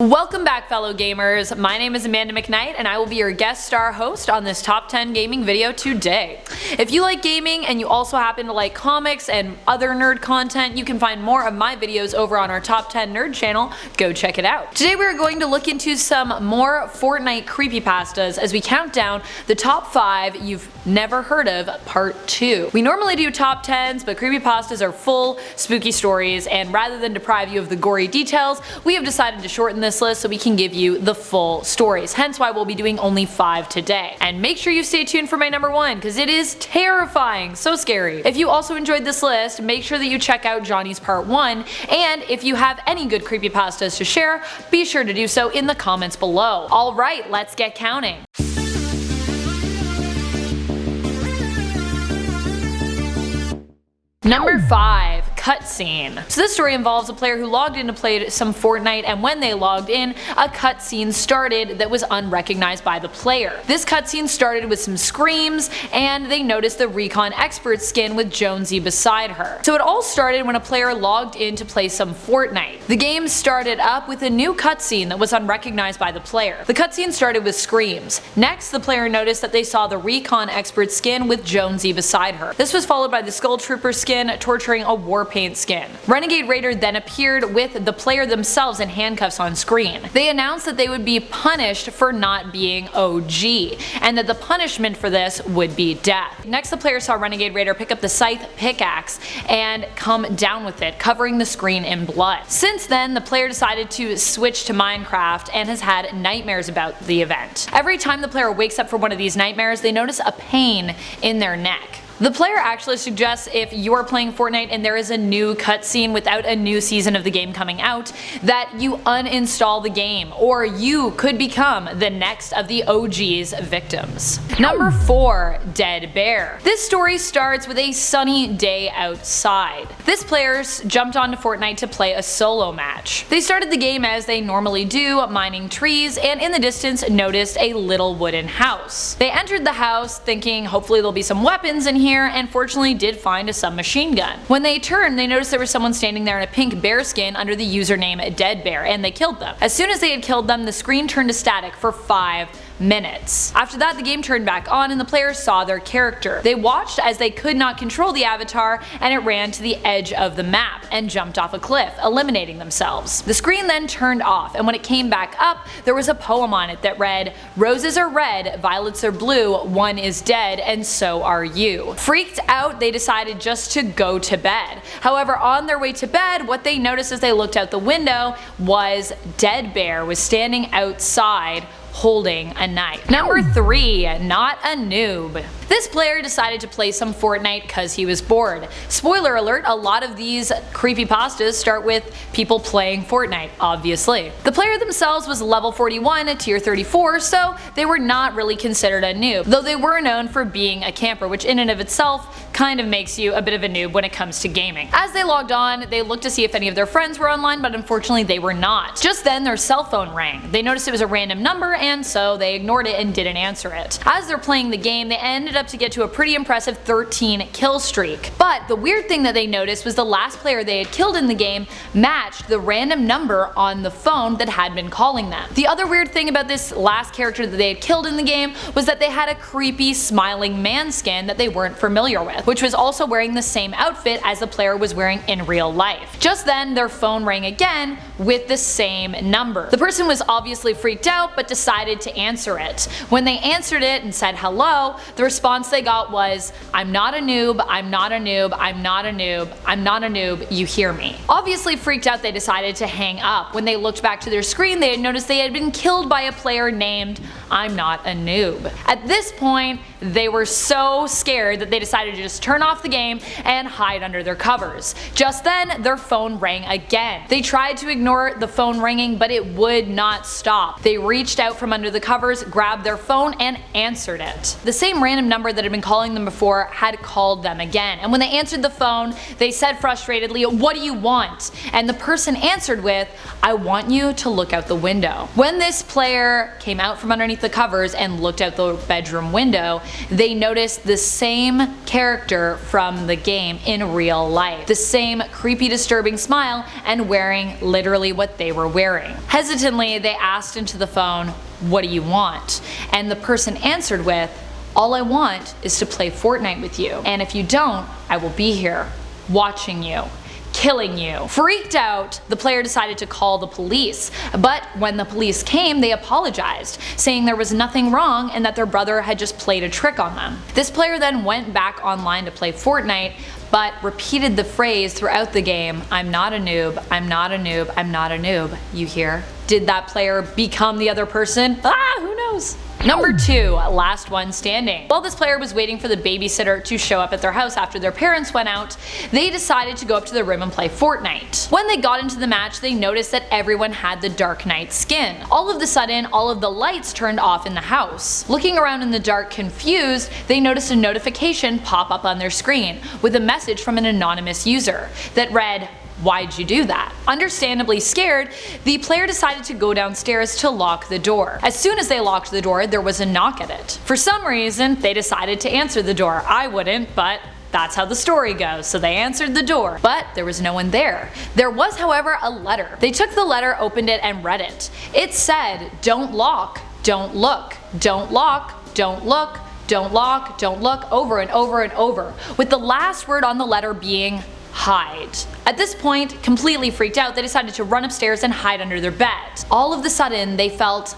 Welcome back, fellow gamers. My name is Amanda McKnight and I will be your guest star host on this top 10 gaming video today. If you like gaming and you also happen to like comics and other nerd content, you can find more of my videos over on our top 10 nerd channel. Go check it out. Today we are going to look into some more Fortnite creepypastas as we count down the top 5 you've never heard of part 2. We normally do top 10s, but creepypastas are full, spooky stories, and rather than deprive you of the gory details, we have decided to shorten this list so we can give you the full stories, hence why we'll be doing only 5 today. And make sure you stay tuned for my number 1 because it is terrifying, so scary. If you also enjoyed this list, make sure that you check out Johnny's part 1, and if you have any good creepypastas to share, be sure to do so in the comments below. Alright, let's get counting. Number 5. Cutscene. So this story involves a player who logged in to play some Fortnite, and when they logged in, a cutscene started that was unrecognized by the player. This cutscene started with some screams, and they noticed the Recon Expert skin with Jonesy beside her. So it all started when a player logged in to play some Fortnite. The game started up with a new cutscene that was unrecognized by the player. The cutscene started with screams. Next, the player noticed that they saw the Recon Expert skin with Jonesy beside her. This was followed by the Skull Trooper skin torturing a Warpaint skin. Renegade Raider then appeared with the player themselves in handcuffs on screen. They announced that they would be punished for not being OG, and that the punishment for this would be death. Next, the player saw Renegade Raider pick up the Scythe pickaxe and come down with it, covering the screen in blood. Since then, the player decided to switch to Minecraft and has had nightmares about the event. Every time the player wakes up from one of these nightmares, they notice a pain in their neck. The player actually suggests if you're playing Fortnite and there is a new cutscene without a new season of the game coming out, that you uninstall the game, or you could become the next of the OG's victims. Number 4. Dead Bear. This story starts with a sunny day outside. This player jumped onto Fortnite to play a solo match. They started the game as they normally do, mining trees, and in the distance noticed a little wooden house. They entered the house thinking hopefully there'll be some weapons in here, and fortunately did find a submachine gun. When they turned, they noticed there was someone standing there in a pink bear skin under the username Dead Bear, and they killed them. As soon as they had killed them, the screen turned to static for 5 minutes. After that, the game turned back on and the players saw their character. They watched as they could not control the avatar, and it ran to the edge of the map and jumped off a cliff, eliminating themselves. The screen then turned off, and when it came back up, there was a poem on it that read, "Roses are red, violets are blue, one is dead, and so are you." Freaked out, they decided just to go to bed. However, on their way to bed, what they noticed as they looked out the window was Dead Bear was standing outside holding a knife. Number 3. Not a Noob. This player decided to play some Fortnite because he was bored. Spoiler alert, a lot of these creepypastas start with people playing Fortnite, obviously. The player themselves was level 41 at tier 34, so they were not really considered a noob, though they were known for being a camper, which in and of itself kind of makes you a bit of a noob when it comes to gaming. As they logged on, they looked to see if any of their friends were online, but unfortunately they were not. Just then their cell phone rang. They noticed it was a random number, and so they ignored it and didn't answer it. As they're playing the game, they ended up to get to a pretty impressive 13 kill streak. But the weird thing that they noticed was the last player they had killed in the game matched the random number on the phone that had been calling them. The other weird thing about this last character that they had killed in the game was that they had a creepy smiling man skin that they weren't familiar with, which was also wearing the same outfit as the player was wearing in real life. Just then their phone rang again with the same number. The person was obviously freaked out but decided to answer it. When they answered it and said hello, the response they got was, "I'm not a noob, I'm not a noob, I'm not a noob, I'm not a noob, you hear me." Obviously freaked out, they decided to hang up. When they looked back to their screen, they had noticed they had been killed by a player named I'm Not a Noob. At this point, they were so scared that they decided to just turn off the game and hide under their covers. Just then, their phone rang again. They tried to ignore the phone ringing, but it would not stop. They reached out from under the covers, grabbed their phone, and answered it. The same random number number that had been calling them before had called them again. And when they answered the phone, they said frustratedly, "What do you want?" And the person answered with, "I want you to look out the window." When this player came out from underneath the covers and looked out the bedroom window, they noticed the same character from the game in real life. The same creepy, disturbing smile and wearing literally what they were wearing. Hesitantly, they asked into the phone, "What do you want?" And the person answered with, "All I want is to play Fortnite with you. And if you don't, I will be here, watching you, killing you." Freaked out, the player decided to call the police, but when the police came, they apologized, saying there was nothing wrong and that their brother had just played a trick on them. This player then went back online to play Fortnite, but repeated the phrase throughout the game, "I'm not a noob, I'm not a noob, I'm not a noob." You hear? Did that player become the other person? Who knows? Number 2, last one standing. While this player was waiting for the babysitter to show up at their house after their parents went out, they decided to go up to the room and play Fortnite. When they got into the match, they noticed that everyone had the Dark Knight skin. All of a sudden, all of the lights turned off in the house. Looking around in the dark confused, they noticed a notification pop up on their screen with a message from an anonymous user that read, "Why'd you do that?" Understandably scared, the player decided to go downstairs to lock the door. As soon as they locked the door, there was a knock at it. For some reason, they decided to answer the door. I wouldn't, but that's how the story goes. So they answered the door, but there was no one there. There was, however, a letter. They took the letter, opened it, and read it. It said, "Don't lock, don't look, don't lock, don't look, don't lock, don't look," over and over and over, with the last word on the letter being hide. At this point, completely freaked out, they decided to run upstairs and hide under their bed. All of a sudden, they felt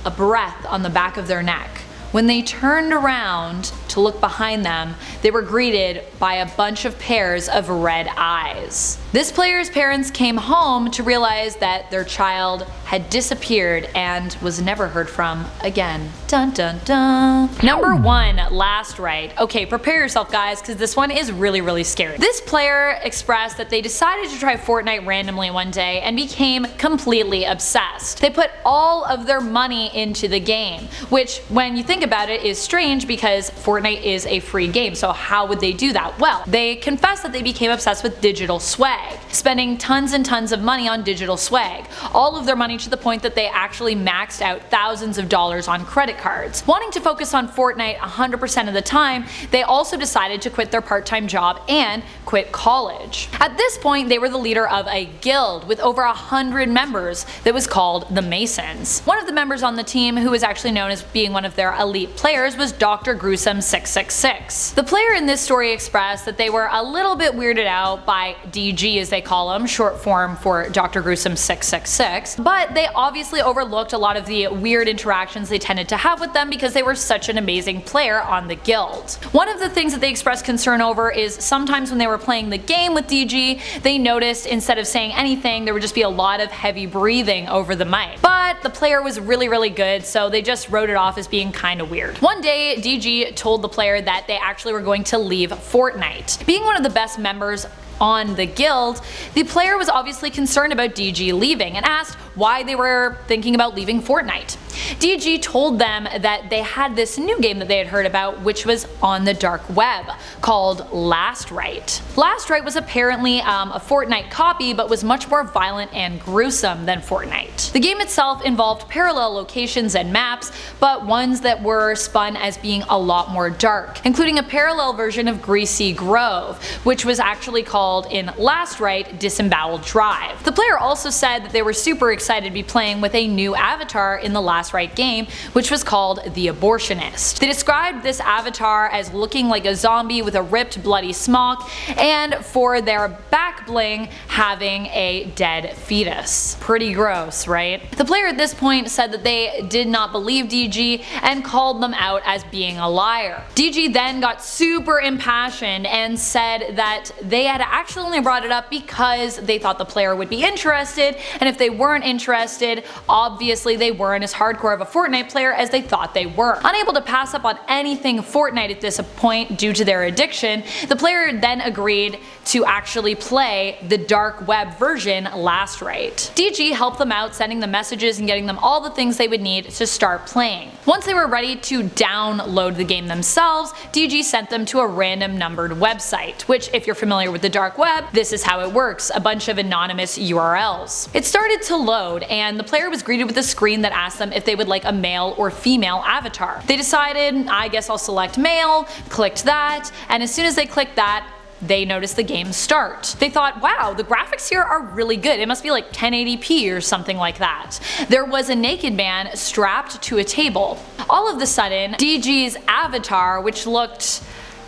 a breath on the back of their neck. When they turned around to look behind them, they were greeted by a bunch of pairs of red eyes. This player's parents came home to realize that their child had disappeared and was never heard from again. Dun dun dun. Number 1, last right. Okay, prepare yourself guys, because this one is really scary. This player expressed that they decided to try Fortnite randomly one day and became completely obsessed. They put all of their money into the game, which when you think about it is strange because Fortnite is a free game, so how would they do that? Well, they confessed that they became obsessed with digital swag, spending tons and tons of money on digital swag. All of their money to the point that they actually maxed out thousands of dollars on credit cards. Wanting to focus on Fortnite 100% of the time, they also decided to quit their part-time job and quit college. At this point, they were the leader of a guild with over 100 members that was called the Masons. One of the members on the team, who was actually known as being one of their elite players, was Dr. Gruesome 666. The player in this story expressed that they were a little bit weirded out by DG, as they call him, short form for Dr. Gruesome 666, but they obviously overlooked a lot of the weird interactions they tended to have with them because they were such an amazing player on the guild. One of the things that they expressed concern over is sometimes when they were playing the game with DG, they noticed instead of saying anything, there would just be a lot of heavy breathing over the mic. But the player was really good, so they just wrote it off as being kinda weird. One day, DG told the player that they actually were going to leave Fortnite. Being one of the best members on the guild, the player was obviously concerned about DG leaving and asked why they were thinking about leaving Fortnite. DG told them that they had this new game that they had heard about, which was on the dark web, called Last Right. Last Right was apparently a Fortnite copy, but was much more violent and gruesome than Fortnite. The game itself involved parallel locations and maps, but ones that were spun as being a lot more dark, including a parallel version of Greasy Grove, which was actually called in Last Right Disemboweled Drive. The player also said that they were super excited to be playing with a new avatar in the Last Right game, which was called the Abortionist. They described this avatar as looking like a zombie with a ripped bloody smock, and for their back bling having a dead fetus. Pretty gross, right? The player at this point said that they did not believe DG and called them out as being a liar. DG then got super impassioned and said that they had actually only brought it up because they thought the player would be interested, and if they weren't interested. Obviously they weren't as hardcore of a Fortnite player as they thought they were. Unable to pass up on anything Fortnite at this point due to their addiction, the player then agreed to actually play the dark web version last right. DG helped them out, sending them messages and getting them all the things they would need to start playing. Once they were ready to download the game themselves, DG sent them to a random numbered website, which if you're familiar with the dark web, this is how it works, a bunch of anonymous URLs. It started to load and the player was greeted with a screen that asked them if they would like a male or female avatar. They decided, I guess I'll select male, clicked that, and as soon as they clicked that, they noticed the game start. They thought, wow, the graphics here are really good. It must be like 1080p or something like that. There was a naked man strapped to a table. All of a sudden, DG's avatar, which looked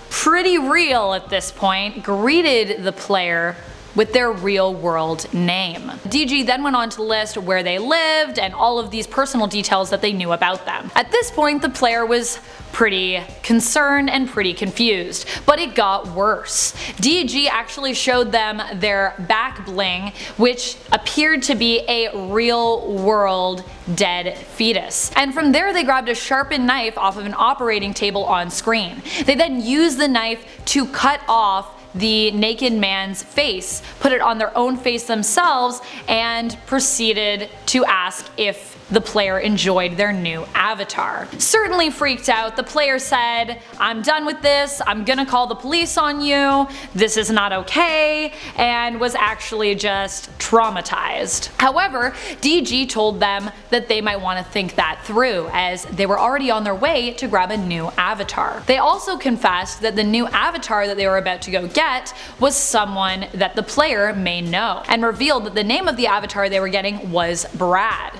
pretty real at this point, greeted the player with their real world name. DG then went on to list where they lived and all of these personal details that they knew about them. At this point, the player was pretty concerned and pretty confused, but it got worse. DG actually showed them their back bling, which appeared to be a real world dead fetus. And from there they grabbed a sharpened knife off of an operating table on screen. They then used the knife to cut off the naked man's face, put it on their own face themselves, and proceeded to ask if the player enjoyed their new avatar. Certainly freaked out, the player said, "I'm done with this, I'm gonna call the police on you, this is not okay," and was actually just traumatized. However, DG told them that they might want to think that through, as they were already on their way to grab a new avatar. They also confessed that the new avatar that they were about to go get was someone that the player may know, and revealed that the name of the avatar they were getting was Brad.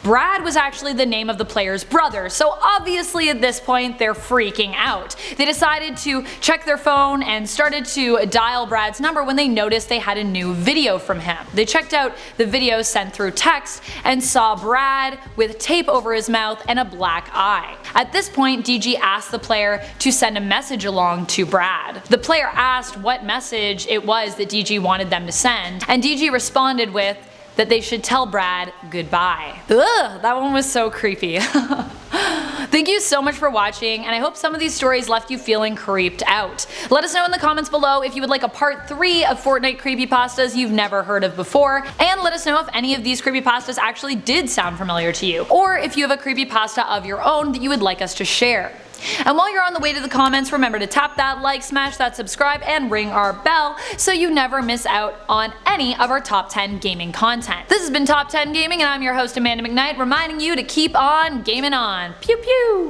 Brad was actually the name of the player's brother, so obviously at this point they're freaking out. They decided to check their phone and started to dial Brad's number when they noticed they had a new video from him. They checked out the video sent through text and saw Brad with tape over his mouth and a black eye. At this point, DG asked the player to send a message along to Brad. The player asked what message it was that DG wanted them to send, and DG responded with that they should tell Brad goodbye. Ugh, that one was so creepy. Thank you so much for watching, and I hope some of these stories left you feeling creeped out. Let us know in the comments below if you would like a part 3 of Fortnite creepypastas you've never heard of before, and let us know if any of these creepypastas actually did sound familiar to you, or if you have a creepypasta of your own that you would like us to share. And while you're on the way to the comments, remember to tap that like, smash that subscribe, and ring our bell so you never miss out on any of our top 10 gaming content. This has been Top 10 Gaming, and I'm your host Amanda McKnight, reminding you to keep on gaming on. Pew pew!